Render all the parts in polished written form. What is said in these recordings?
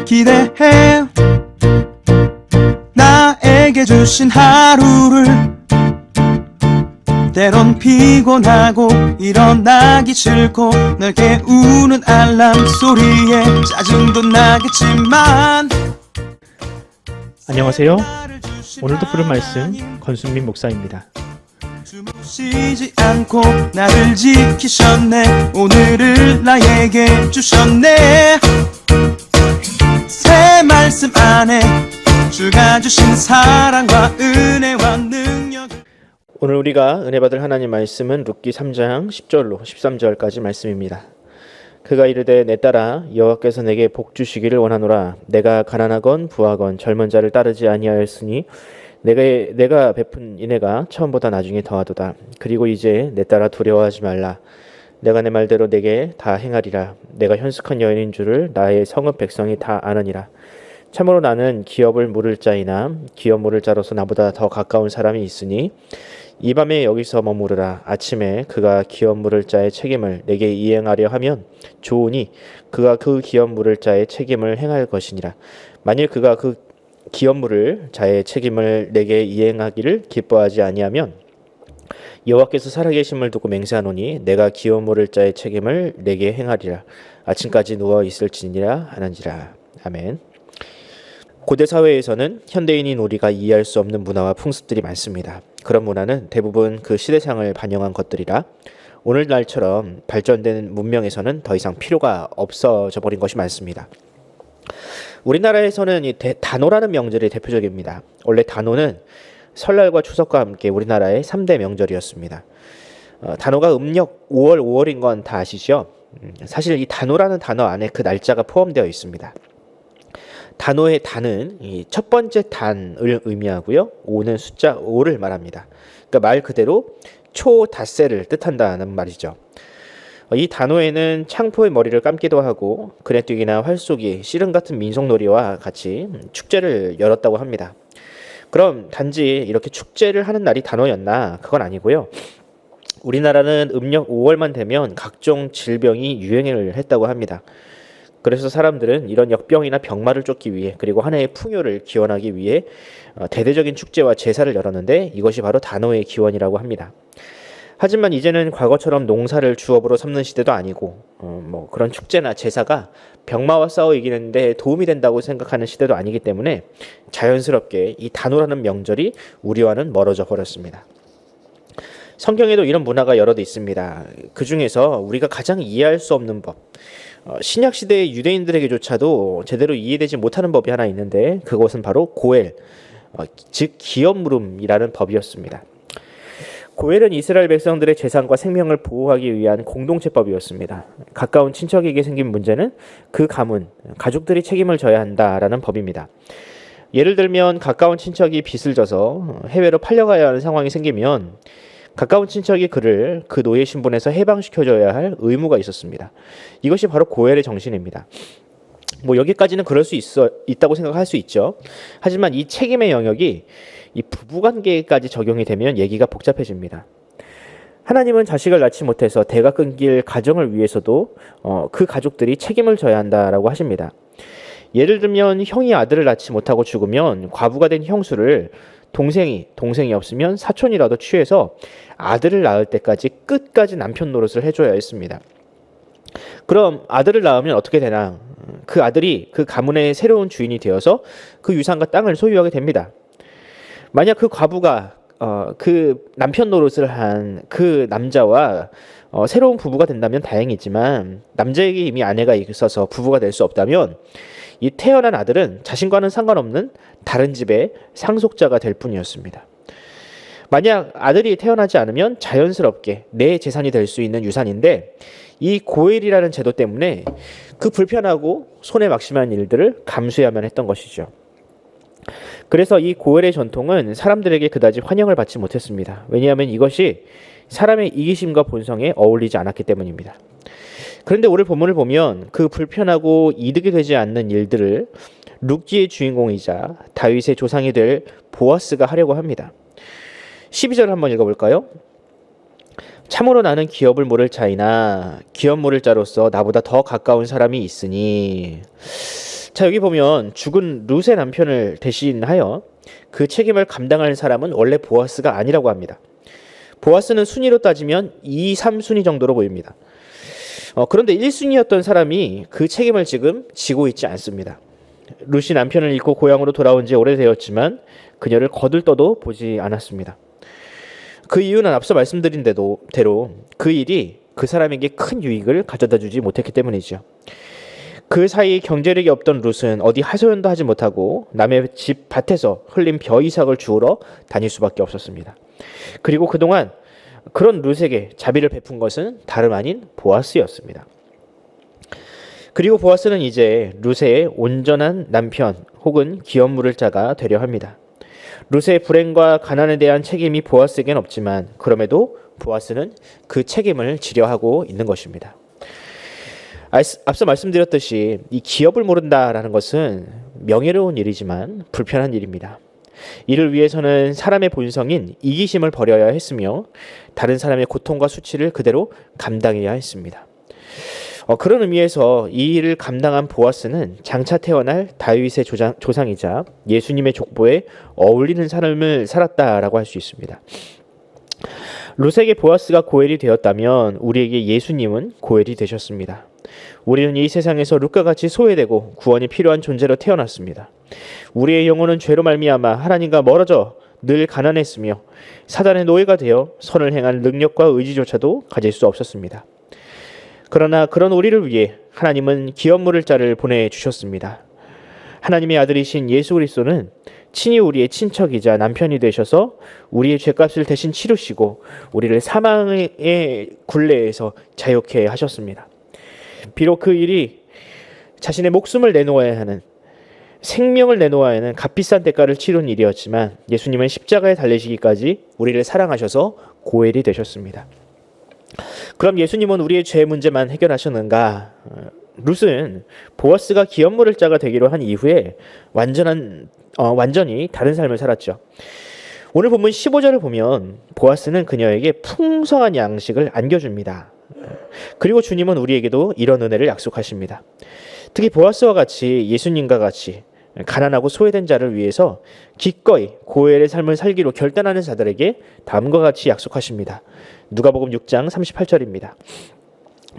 기대해. 나에게 주신 하루를 때론 피곤하고 일어나기 싫고 널 깨우는 알람 소리에 짜증도 나겠지만. 안녕하세요. 오늘도 부른 말씀 권순민 목사입니다. 쉬지 않고 나를 지키셨네. 오늘을 나에게 주셨네. 새 말씀 안에 주가 주신 사랑과 은혜와 능력. 오늘 우리가 은혜 받을 하나님 말씀은 룻기 3장 10절로 13절까지 말씀입니다. 그가 이르되 내 딸아 여호와께서 내게 복 주시기를 원하노라. 내가 가난하건 부하건 젊은 자를 따르지 아니하였으니 내가 베푼 인애가 처음보다 나중에 더하도다. 그리고 이제 내 딸아 두려워하지 말라. 내가 내 말대로 내게 다 행하리라. 내가 현숙한 여인인 줄을 나의 성읍 백성이 다 아느니라. 참으로 나는 기업을 물을 자이나 기업 물을 자로서 나보다 더 가까운 사람이 있으니 이 밤에 여기서 머무르라. 아침에 그가 기업 물을 자의 책임을 내게 이행하려 하면 좋으니 그가 그 기업 물을 자의 책임을 행할 것이니라. 만일 그가 그 기업 물을 자의 책임을 내게 이행하기를 기뻐하지 아니하면 여호와께서 살아계심을 두고 맹세하노니 내가 기업 물을 자의 책임을 내게 행하리라. 아침까지 누워 있을지니라 하는지라. 아멘. 고대 사회에서는 현대인인 우리가 이해할 수 없는 문화와 풍습들이 많습니다. 그런 문화는 대부분 그 시대상을 반영한 것들이라 오늘날처럼 발전된 문명에서는 더 이상 필요가 없어져 버린 것이 많습니다. 우리나라에서는 이 단오라는 명절이 대표적입니다. 원래 단오는 설날과 추석과 함께 우리나라의 3대 명절이었습니다. 단오가 음력 5월 5월인 건 다 아시죠? 사실 이 단오라는 단어 안에 그 날짜가 포함되어 있습니다. 단오의 단은 이 첫 번째 단을 의미하고요. 5는 숫자 5를 말합니다. 그러니까 말 그대로 초닷새를 뜻한다는 말이죠. 이 단오에는 창포의 머리를 감기도 하고 그네뛰기나 활쏘기, 씨름 같은 민속놀이와 같이 축제를 열었다고 합니다. 그럼 단지 이렇게 축제를 하는 날이 단오였나? 그건 아니고요. 우리나라는 음력 5월만 되면 각종 질병이 유행을 했다고 합니다. 그래서 사람들은 이런 역병이나 병마를 쫓기 위해 그리고 한 해의 풍요를 기원하기 위해 대대적인 축제와 제사를 열었는데 이것이 바로 단오의 기원이라고 합니다. 하지만 이제는 과거처럼 농사를 주업으로 삼는 시대도 아니고 그런 축제나 제사가 병마와 싸워 이기는 데 도움이 된다고 생각하는 시대도 아니기 때문에 자연스럽게 이 단오라는 명절이 우리와는 멀어져 버렸습니다. 성경에도 이런 문화가 여럿 있습니다. 그 중에서 우리가 가장 이해할 수 없는 법, 신약 시대의 유대인들에게조차도 제대로 이해되지 못하는 법이 하나 있는데 그것은 바로 고엘, 즉 기업 물음이라는 법이었습니다. 고엘은 이스라엘 백성들의 재산과 생명을 보호하기 위한 공동체법이었습니다. 가까운 친척에게 생긴 문제는 그 가문, 가족들이 책임을 져야 한다라는 법입니다. 예를 들면 가까운 친척이 빚을 져서 해외로 팔려가야 하는 상황이 생기면 가까운 친척이 그를 그 노예 신분에서 해방시켜줘야 할 의무가 있었습니다. 이것이 바로 고엘의 정신입니다. 여기까지는 그럴 수 있다고 생각할 수 있죠. 하지만 이 책임의 영역이 이 부부관계까지 적용이 되면 얘기가 복잡해집니다. 하나님은 자식을 낳지 못해서 대가 끊길 가정을 위해서도 그 가족들이 책임을 져야 한다라고 하십니다. 예를 들면 형이 아들을 낳지 못하고 죽으면 과부가 된 형수를 동생이 없으면 사촌이라도 취해서 아들을 낳을 때까지 끝까지 남편 노릇을 해줘야 했습니다. 그럼 아들을 낳으면 어떻게 되나? 그 아들이 그 가문의 새로운 주인이 되어서 그 유산과 땅을 소유하게 됩니다. 만약 그 과부가 그 남편 노릇을 한 그 남자와 새로운 부부가 된다면 다행이지만 남자에게 이미 아내가 있어서 부부가 될 수 없다면 이 태어난 아들은 자신과는 상관없는 다른 집의 상속자가 될 뿐이었습니다. 만약 아들이 태어나지 않으면 자연스럽게 내 재산이 될 수 있는 유산인데 이 고엘이라는 제도 때문에 그 불편하고 손해 막심한 일들을 감수해야만 했던 것이죠. 그래서 이 고엘의 전통은 사람들에게 그다지 환영을 받지 못했습니다. 왜냐하면 이것이 사람의 이기심과 본성에 어울리지 않았기 때문입니다. 그런데 오늘 본문을 보면 그 불편하고 이득이 되지 않는 일들을 룻기의 주인공이자 다윗의 조상이 될 보아스가 하려고 합니다. 12절을 한번 읽어볼까요? 참으로 나는 기업을 모를 자이나 기업 모를 자로서 나보다 더 가까운 사람이 있으니. 자, 여기 보면 죽은 룻의 남편을 대신하여 그 책임을 감당할 사람은 원래 보아스가 아니라고 합니다. 보아스는 순위로 따지면 2, 3순위 정도로 보입니다. 그런데 1순위였던 사람이 그 책임을 지금 지고 있지 않습니다. 룻이 남편을 잃고 고향으로 돌아온 지 오래되었지만 그녀를 거들떠도 보지 않았습니다. 그 이유는 앞서 말씀드린 대로 그 일이 그 사람에게 큰 유익을 가져다 주지 못했기 때문이죠. 그 사이 경제력이 없던 룻은 어디 하소연도 하지 못하고 남의 집 밭에서 흘린 벼 이삭을 주우러 다닐 수밖에 없었습니다. 그리고 그동안 그런 룻에게 자비를 베푼 것은 다름 아닌 보아스였습니다. 그리고 보아스는 이제 룻의 온전한 남편 혹은 기업 물을 자가 되려 합니다. 룻의 불행과 가난에 대한 책임이 보아스에겐 없지만 그럼에도 보아스는 그 책임을 지려 하고 있는 것입니다. 앞서 말씀드렸듯이 이 기업을 모른다라는 것은 명예로운 일이지만 불편한 일입니다. 이를 위해서는 사람의 본성인 이기심을 버려야 했으며 다른 사람의 고통과 수치를 그대로 감당해야 했습니다. 그런 의미에서 이 일을 감당한 보아스는 장차 태어날 다윗의 조상이자 예수님의 족보에 어울리는 삶을 살았다라고 할 수 있습니다. 룻에게 보아스가 고엘이 되었다면 우리에게 예수님은 고엘이 되셨습니다. 우리는 이 세상에서 룻과 같이 소외되고 구원이 필요한 존재로 태어났습니다. 우리의 영혼은 죄로 말미암아 하나님과 멀어져 늘 가난했으며 사단의 노예가 되어 선을 행할 능력과 의지조차도 가질 수 없었습니다. 그러나 그런 우리를 위해 하나님은 기업 물을 자를 보내주셨습니다. 하나님의 아들이신 예수 그리스도는 친히 우리의 친척이자 남편이 되셔서 우리의 죄값을 대신 치르시고 우리를 사망의 굴레에서 자유케 하셨습니다. 비록 그 일이 자신의 목숨을 내놓아야 하는, 생명을 내놓아야 하는 값비싼 대가를 치른 일이었지만 예수님은 십자가에 달리시기까지 우리를 사랑하셔서 고엘이 되셨습니다. 그럼 예수님은 우리의 죄 문제만 해결하셨는가? 룻은 보아스가 기업 물을 자가 되기로 한 이후에 완전히 다른 삶을 살았죠. 오늘 본문 15절을 보면 보아스는 그녀에게 풍성한 양식을 안겨줍니다. 그리고 주님은 우리에게도 이런 은혜를 약속하십니다. 특히 보아스와 같이 예수님과 같이 가난하고 소외된 자를 위해서 기꺼이 고엘의 삶을 살기로 결단하는 자들에게 다음과 같이 약속하십니다. 누가복음 6장 38절입니다.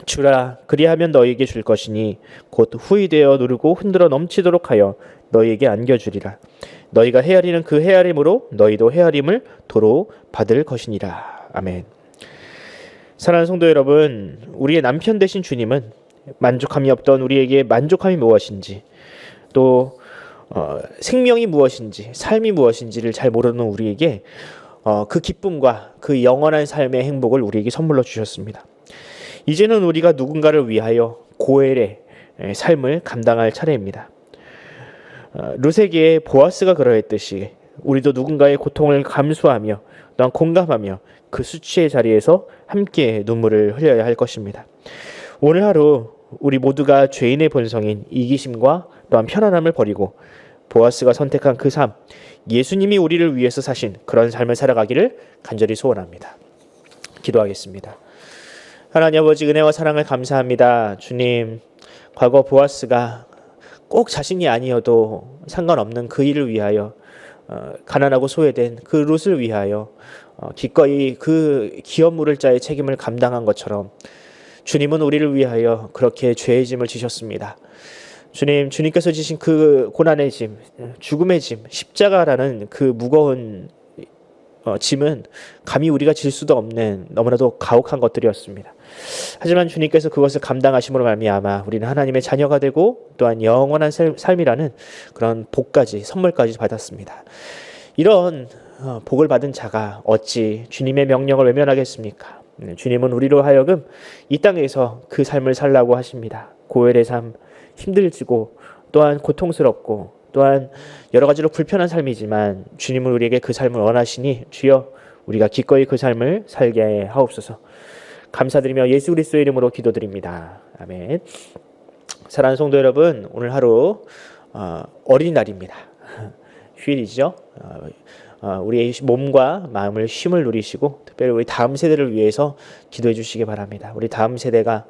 주라, 그리하면 너희에게 줄 것이니 곧 후히 되어 누르고 흔들어 넘치도록 하여 너희에게 안겨주리라. 너희가 헤아리는 그 헤아림으로 너희도 헤아림을 도로 받을 것이니라. 아멘. 사랑하는 성도 여러분, 우리의 남편 되신 주님은 만족함이 없던 우리에게 만족함이 무엇인지, 또 생명이 무엇인지, 삶이 무엇인지를 잘 모르는 우리에게 그 기쁨과 그 영원한 삶의 행복을 우리에게 선물로 주셨습니다. 이제는 우리가 누군가를 위하여 고엘의 삶을 감당할 차례입니다. 룻에게 보아스가 그러했듯이 우리도 누군가의 고통을 감수하며 또한 공감하며 그 수치의 자리에서 함께 눈물을 흘려야 할 것입니다. 오늘 하루 우리 모두가 죄인의 본성인 이기심과 또한 편안함을 버리고 보아스가 선택한 그 삶, 예수님이 우리를 위해서 사신 그런 삶을 살아가기를 간절히 소원합니다. 기도하겠습니다. 하나님 아버지, 은혜와 사랑을 감사합니다. 주님, 과거 보아스가 꼭 자신이 아니어도 상관없는 그 일을 위하여 가난하고 소외된 그 룻을 위하여 기꺼이 그 기업 물을 자의 책임을 감당한 것처럼 주님은 우리를 위하여 그렇게 죄의 짐을 지셨습니다. 주님, 주님께서 지신 그 고난의 짐, 죽음의 짐, 십자가라는 그 무거운 짐은 감히 우리가 질 수도 없는 너무나도 가혹한 것들이었습니다. 하지만 주님께서 그것을 감당하심으로 말미암아 우리는 하나님의 자녀가 되고 또한 영원한 삶이라는 그런 복까지, 선물까지 받았습니다. 이런 복을 받은 자가 어찌 주님의 명령을 외면하겠습니까? 주님은 우리로 하여금 이 땅에서 그 삶을 살라고 하십니다. 고엘의 삶, 힘들지고 또한 고통스럽고 또한 여러 가지로 불편한 삶이지만 주님은 우리에게 그 삶을 원하시니 주여 우리가 기꺼이 그 삶을 살게 하옵소서. 감사드리며 예수 그리스도의 이름으로 기도드립니다. 아멘. 사랑하는 성도 여러분, 오늘 하루 어린이날입니다. 휴일이죠. 우리의 몸과 마음을 쉼을 누리시고 특별히 우리 다음 세대를 위해서 기도해 주시기 바랍니다. 우리 다음 세대가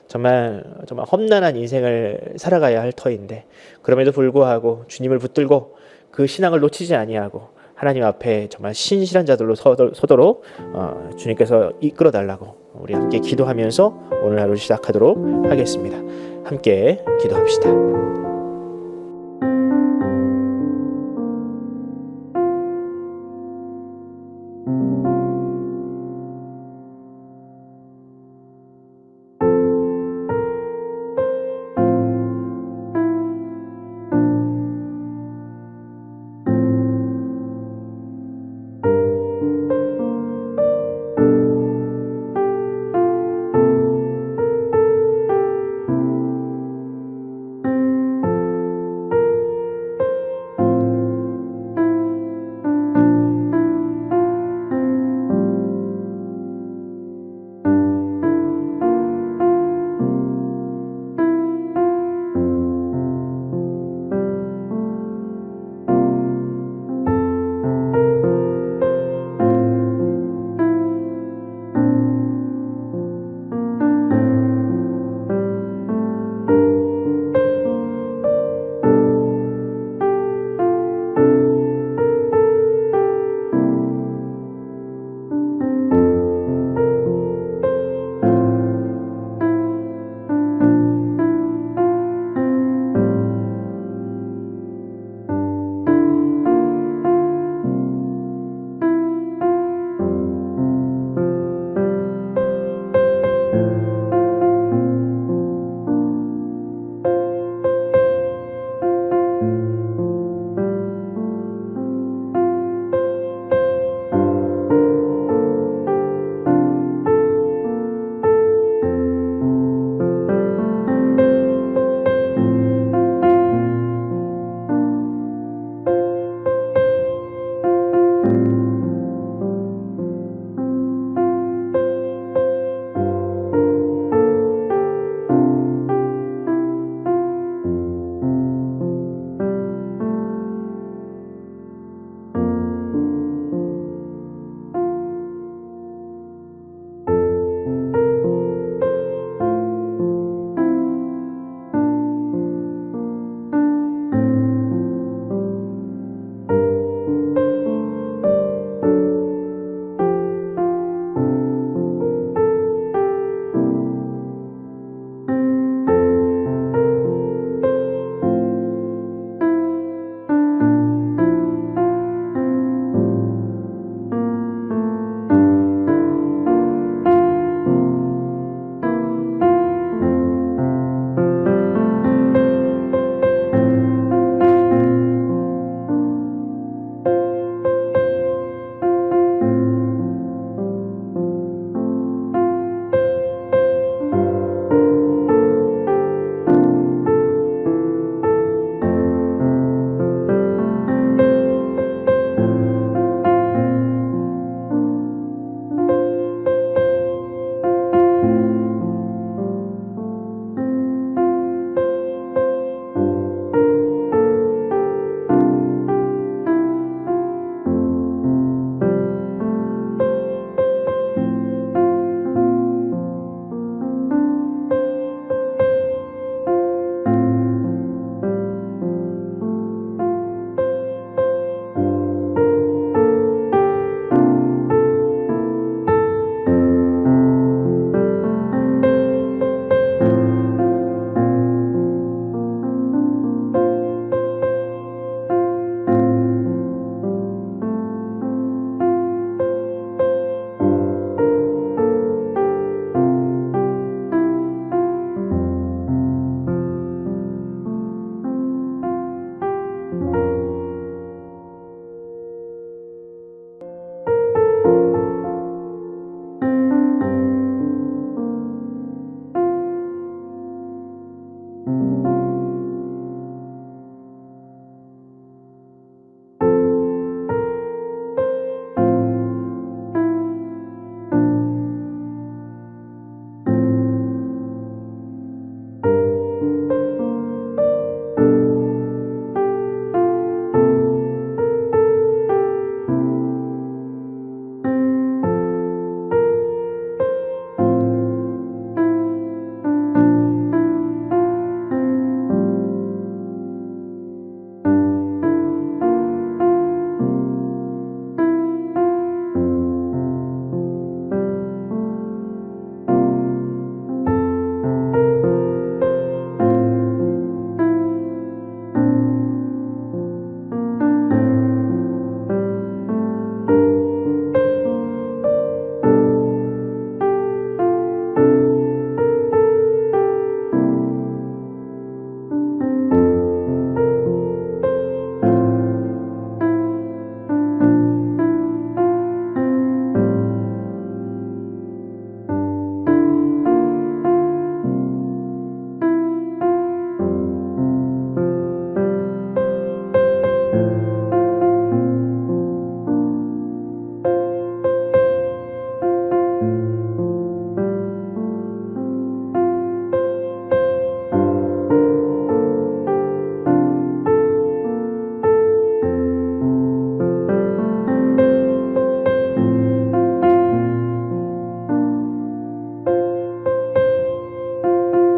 정말 험난한 인생을 살아가야 할 터인데 그럼에도 불구하고 주님을 붙들고 그 신앙을 놓치지 아니하고 하나님 앞에 정말 신실한 자들로 서도록 주님께서 이끌어 달라고 우리 함께 기도하면서 오늘 하루 시작하도록 하겠습니다. 함께 기도합시다.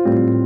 네.